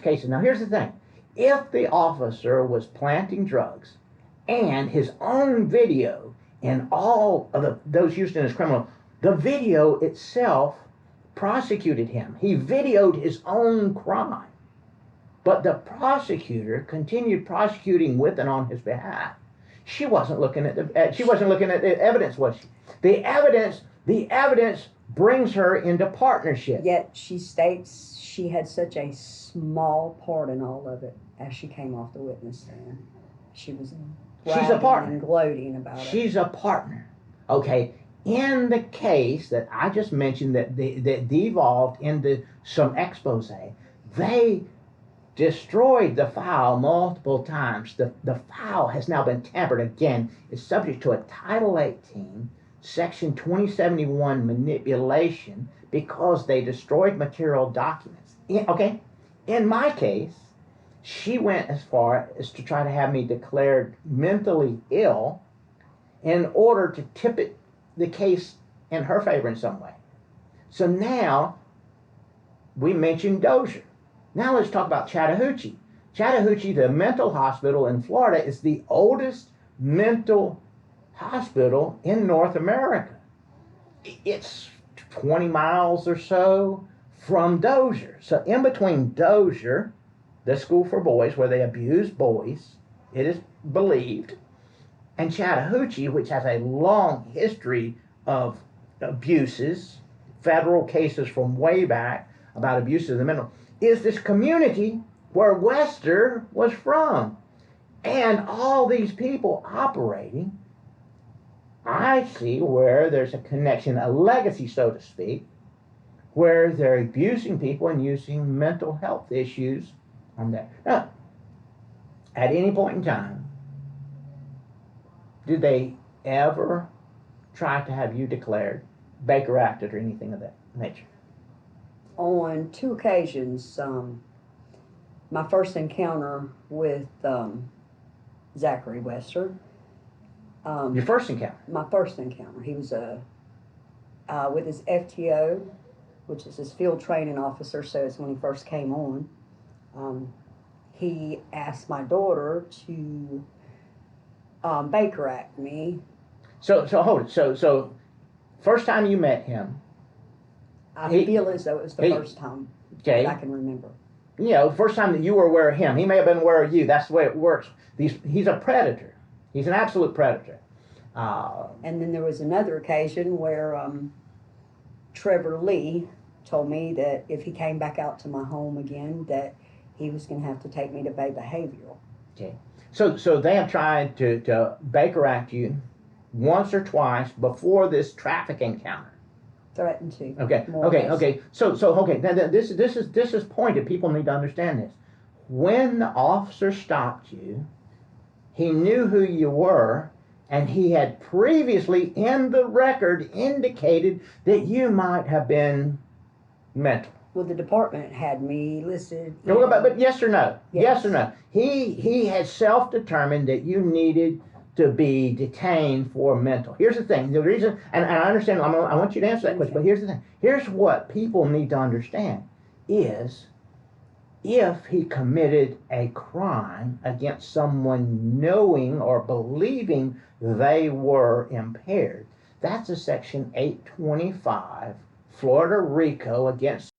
cases. Now, here's the thing. If the officer was planting drugs and his own video and all of those used in his criminal, the video itself prosecuted him. He videoed his own crime. But the prosecutor continued prosecuting with and on his behalf. She wasn't looking at the evidence, was she? The evidence brings her into partnership. Yet she states she had such a small part in all of it as she came off the witness stand. She was She's a partner. and gloating about it. She's a partner. Okay. In the case that I just mentioned that devolved into some expose, they destroyed the file multiple times. The file has now been tampered again. It's subject to a Title 18, Section 2071 manipulation because they destroyed material documents. In my case, she went as far as to try to have me declared mentally ill in order to tip the case in her favor in some way. So now we mentioned Dozier. Now let's talk about Chattahoochee. Chattahoochee, the mental hospital in Florida, is the oldest mental hospital in North America. It's 20 miles or so from Dozier. So in between Dozier, the school for boys where they abuse boys, it is believed, and Chattahoochee, which has a long history of abuses, federal cases from way back about abuses of the mental, is this community where Westr was from. And all these people operating, I see where there's a connection, a legacy, so to speak, where they're abusing people and using mental health issues on that. Now, at any point in time, did they ever try to have you declared Baker acted or anything of that nature? On 2 occasions, my first encounter with Zachary Westr. Your first encounter? My first encounter. He was with his FTO, which is his field training officer, so it's when he first came on. He asked my daughter to Baker act me. So hold it. So first time you met him, I feel as though it was the first time that I can remember. You know, first time that you were aware of him. He may have been aware of you. That's the way it works. He's a predator. He's an absolute predator. And then there was another occasion where Trevor Lee told me that if he came back out to my home again, that he was going to have to take me to Bay Behavioral. Okay. So they have tried to Baker act you once or twice before this traffic encounter. Threatened to. Okay. So now this is pointed. People need to understand this. When the officer stopped you, he knew who you were, and he had previously in the record indicated that you might have been mental. Well, the department had me listed. But yes or no? Yes. Yes or no? He had self-determined that you needed to be detained for mental. Here's the thing. The reason, and I understand, I want you to answer that question, but here's the thing. Here's what people need to understand is if he committed a crime against someone knowing or believing they were impaired, that's a Section 825 Florida RICO against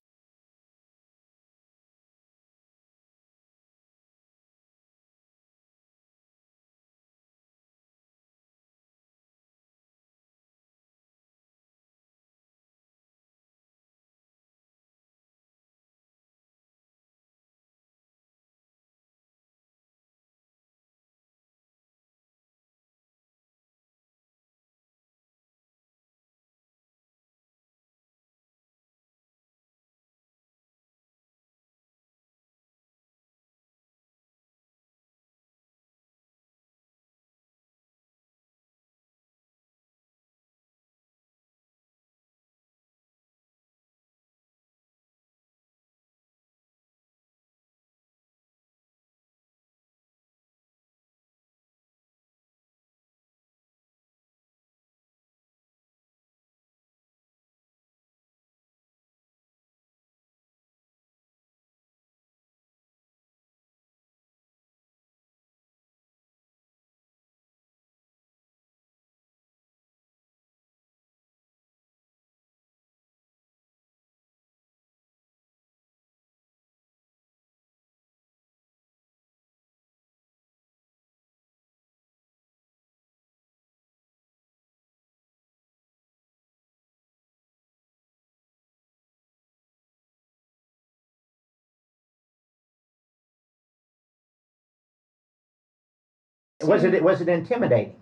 Was it intimidating?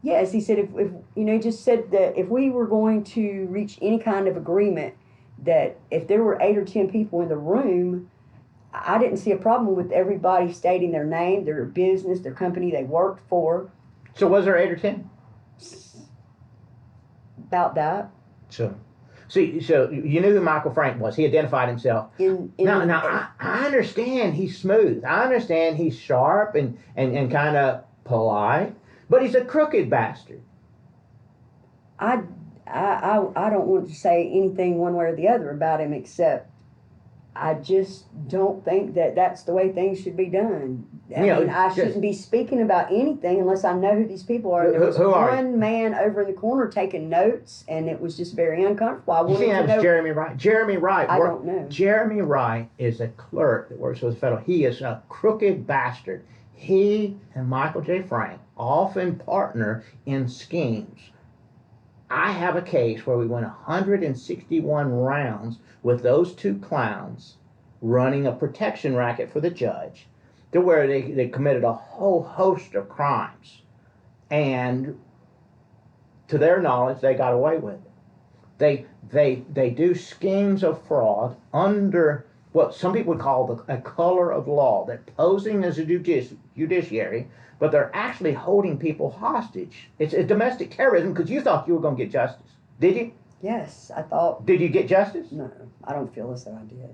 Yes, he said if he just said that if we were going to reach any kind of agreement, that if there were 8 or 10 people in the room, I didn't see a problem with everybody stating their name, their business, their company they worked for. So was there 8 or 10? About that. So you knew who Michael Frank was. He identified himself. Now I understand he's smooth. I understand he's sharp and kind of polite, but he's a crooked bastard. I don't want to say anything one way or the other about him, except I just don't think that that's the way things should be done. I shouldn't be speaking about anything unless I know who these people are. There was one man over in the corner taking notes, and it was just very uncomfortable. I wanted to know. Jeremy Wright. Jeremy Wright. I don't know. Jeremy Wright is a clerk that works for the federal. He is a crooked bastard. He and Michael J. Frank often partner in schemes. I have a case where we went 161 rounds with those two clowns running a protection racket for the judge, to where they committed a whole host of crimes. And to their knowledge, they got away with it. They do schemes of fraud under what some people would call a color of law. They're posing as a judiciary, but they're actually holding people hostage. It's a domestic terrorism, because you thought you were going to get justice. Did you? Yes, I thought. Did you get justice? No, I don't feel as though I did.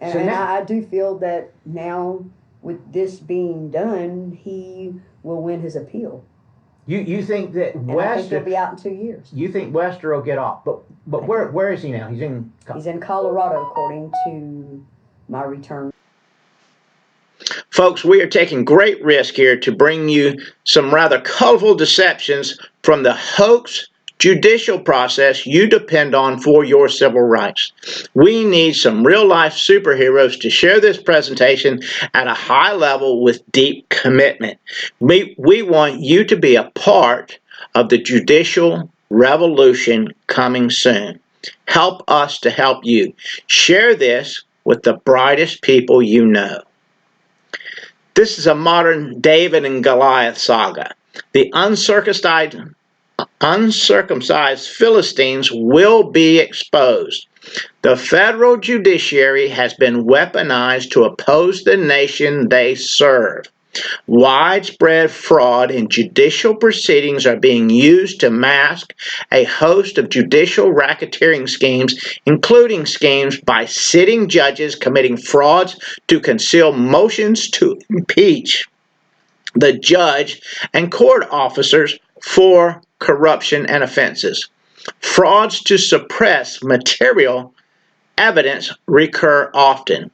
And now, I do feel that now, with this being done, he will win his appeal. You think that I think he'll be out in 2 years. You think Westr will get off, but where is he now? He's in Colorado, according to my return. Folks, we are taking great risk here to bring you some rather colorful deceptions from the hoax judicial process you depend on for your civil rights. We need some real-life superheroes to share this presentation at a high level with deep commitment. We want you to be a part of the judicial revolution coming soon. Help us to help you. Share this with the brightest people you know. This is a modern David and Goliath saga. The uncircumcised Philistines will be exposed. The federal judiciary has been weaponized to oppose the nation they serve. Widespread fraud in judicial proceedings are being used to mask a host of judicial racketeering schemes, including schemes by sitting judges committing frauds to conceal motions to impeach the judge and court officers for corruption and offenses. Frauds to suppress material evidence recur often.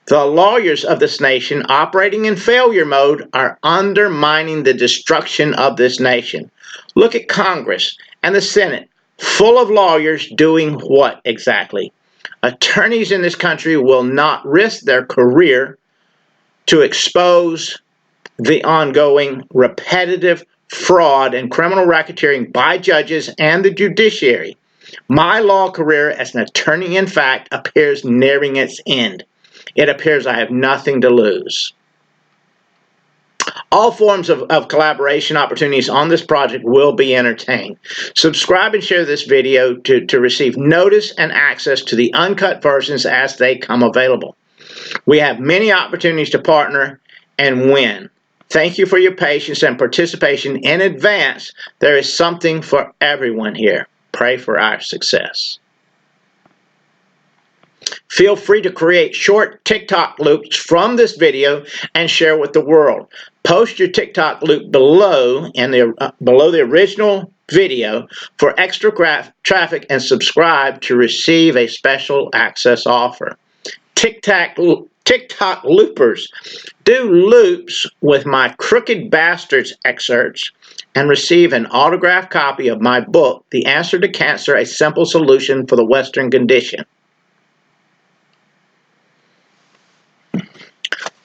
The lawyers of this nation operating in failure mode are undermining the destruction of this nation. Look at Congress and the Senate, full of lawyers doing what exactly? Attorneys in this country will not risk their career to expose the ongoing repetitive fraud and criminal racketeering by judges and the judiciary. My law career as an attorney, in fact, appears nearing its end. It appears I have nothing to lose. All forms of collaboration opportunities on this project will be entertained. Subscribe and share this video to receive notice and access to the uncut versions as they come available. We have many opportunities to partner and win. Thank you for your patience and participation in advance. There is something for everyone here. Pray for our success. Feel free to create short TikTok loops from this video and share with the world. Post your TikTok loop below below the original video for extra traffic, and subscribe to receive a special access offer. TikTok loopers, do loops with my Crooked Bastards excerpts and receive an autographed copy of my book, The Answer to Cancer, A Simple Solution for the Western Condition.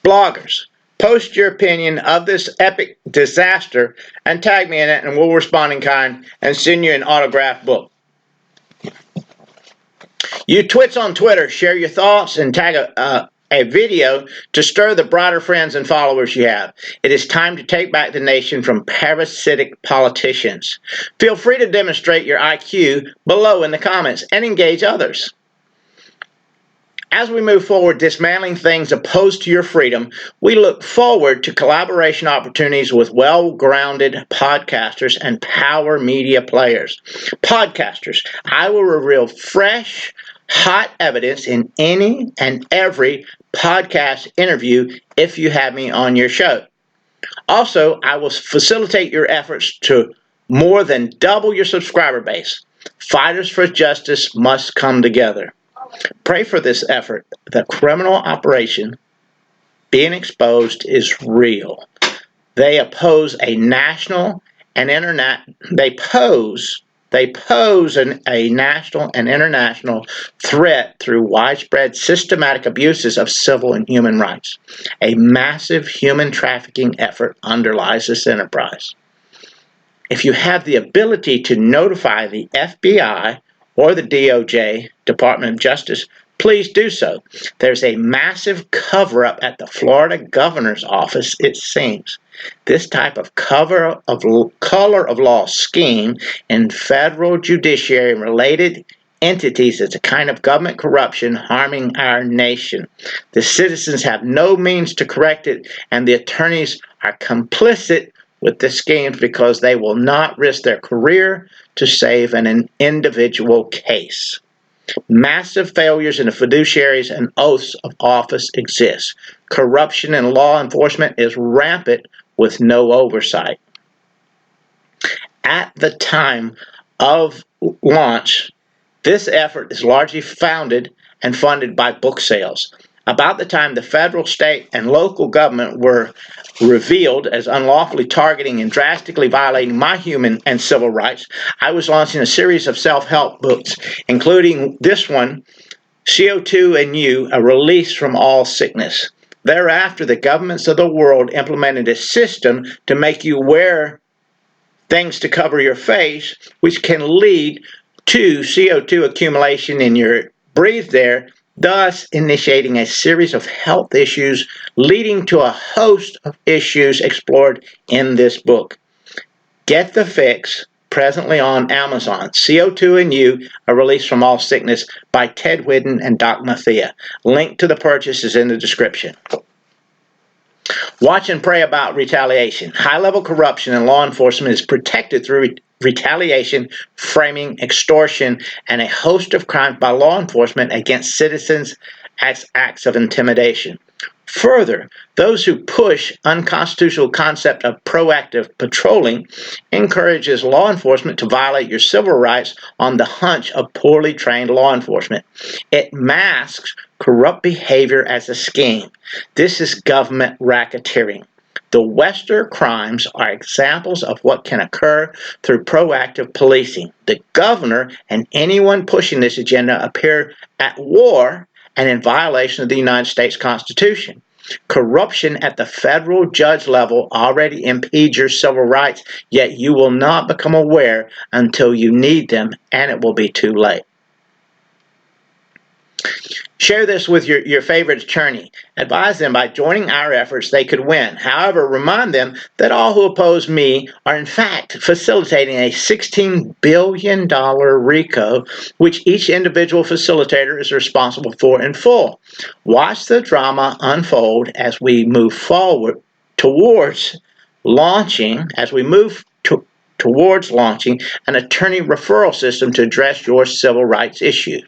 Bloggers, post your opinion of this epic disaster and tag me in it, and we'll respond in kind and send you an autographed book. You twits on Twitter, share your thoughts and tag a video to stir the broader friends and followers you have. It is time to take back the nation from parasitic politicians. Feel free to demonstrate your IQ below in the comments and engage others. As we move forward dismantling things opposed to your freedom, we look forward to collaboration opportunities with well-grounded podcasters and power media players. Podcasters, I will reveal fresh, hot evidence in any and every podcast interview if you have me on your show. Also, I will facilitate your efforts to more than double your subscriber base. Fighters for justice must come together. Pray for this effort. The criminal operation being exposed is real. They oppose a national and internet. They pose a national and international threat through widespread systematic abuses of civil and human rights. A massive human trafficking effort underlies this enterprise. If you have the ability to notify the FBI or the DOJ, Department of Justice, please do so. There's a massive cover-up at the Florida governor's office, it seems. This type of color of law scheme in federal judiciary and related entities is a kind of government corruption harming our nation. The citizens have no means to correct it, and the attorneys are complicit with the schemes because they will not risk their career to save an individual case. Massive failures in the fiduciaries and oaths of office exist. Corruption in law enforcement is rampant with no oversight. At the time of launch, this effort is largely founded and funded by book sales. About the time the federal, state, and local government were revealed as unlawfully targeting and drastically violating my human and civil rights, I was launching a series of self-help books, including this one, CO2 and You, A Release from All Sickness. Thereafter, the governments of the world implemented a system to make you wear things to cover your face, which can lead to CO2 accumulation in your breathe there, thus initiating a series of health issues leading to a host of issues explored in this book. Get the Fix, presently on Amazon. CO2 and You, A Release from All Sickness by Ted Whidden and Doc Mathia. Link to the purchase is in the description. Watch and pray about retaliation. High-level corruption in law enforcement is protected through retaliation, framing, extortion, and a host of crimes by law enforcement against citizens as acts of intimidation. Further, those who push unconstitutional concept of proactive patrolling encourages law enforcement to violate your civil rights on the hunch of poorly trained law enforcement. It masks corrupt behavior as a scheme. This is government racketeering. The westr crimes are examples of what can occur through proactive policing. The governor and anyone pushing this agenda appear at war and in violation of the United States Constitution. Corruption at the federal judge level already impedes your civil rights, yet you will not become aware until you need them, and it will be too late. Share this with your favorite attorney. Advise them by joining our efforts they could win. However, remind them that all who oppose me are in fact facilitating a $16 billion RICO, which each individual facilitator is responsible for in full. Watch the drama unfold as we move forward towards launching, towards launching an attorney referral system to address your civil rights issue.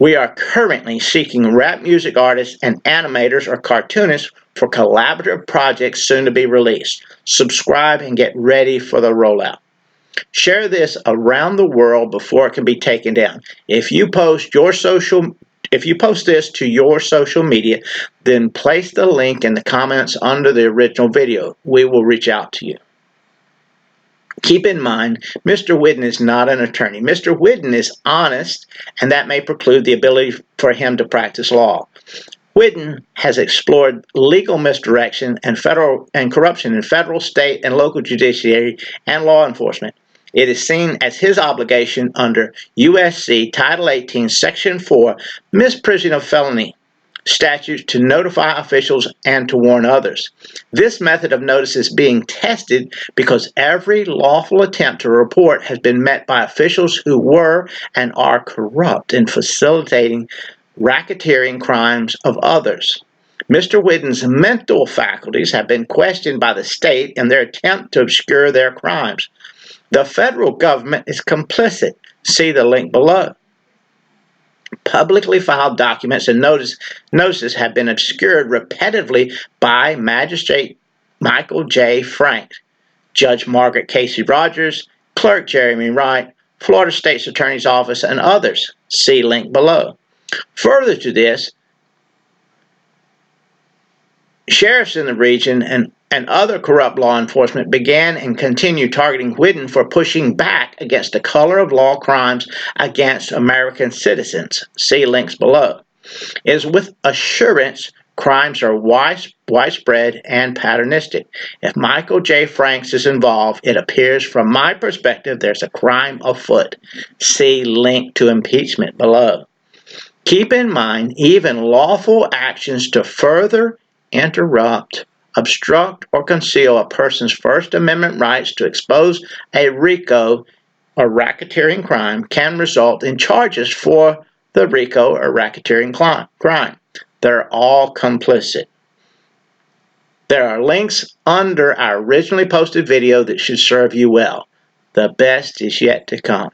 We are currently seeking rap music artists and animators or cartoonists for collaborative projects soon to be released. Subscribe and get ready for the rollout. Share this around the world before it can be taken down. If you post this to your social media, then place the link in the comments under the original video. We will reach out to you. Keep in mind, Mr. Whidden is not an attorney. Mr. Whidden is honest, and that may preclude the ability for him to practice law. Whidden has explored legal misdirection and corruption in federal, state, and local judiciary and law enforcement. It is seen as his obligation under USC Title 18, Section 4, misprision of felony statutes to notify officials and to warn others. This method of notice is being tested because every lawful attempt to report has been met by officials who were and are corrupt in facilitating racketeering crimes of others. Mr. Whidden's mental faculties have been questioned by the state in their attempt to obscure their crimes. The federal government is complicit. See the link below. Publicly filed documents and notices have been obscured repetitively by Magistrate Michael J. Frank, Judge Margaret Casey Rogers, Clerk Jeremy Wright, Florida State's Attorney's Office, and others. See link below. Further to this, sheriffs in the region and other corrupt law enforcement began and continue targeting Whidden for pushing back against the color of law crimes against American citizens. See links below. It is with assurance crimes are widespread and patternistic. If Michael J. Franks is involved, it appears from my perspective there's a crime afoot. See link to impeachment below. Keep in mind, even lawful actions to further interrupt, obstruct, or conceal a person's First Amendment rights to expose a RICO or racketeering crime can result in charges for the RICO or racketeering crime. They're all complicit. There are links under our originally posted video that should serve you well. The best is yet to come.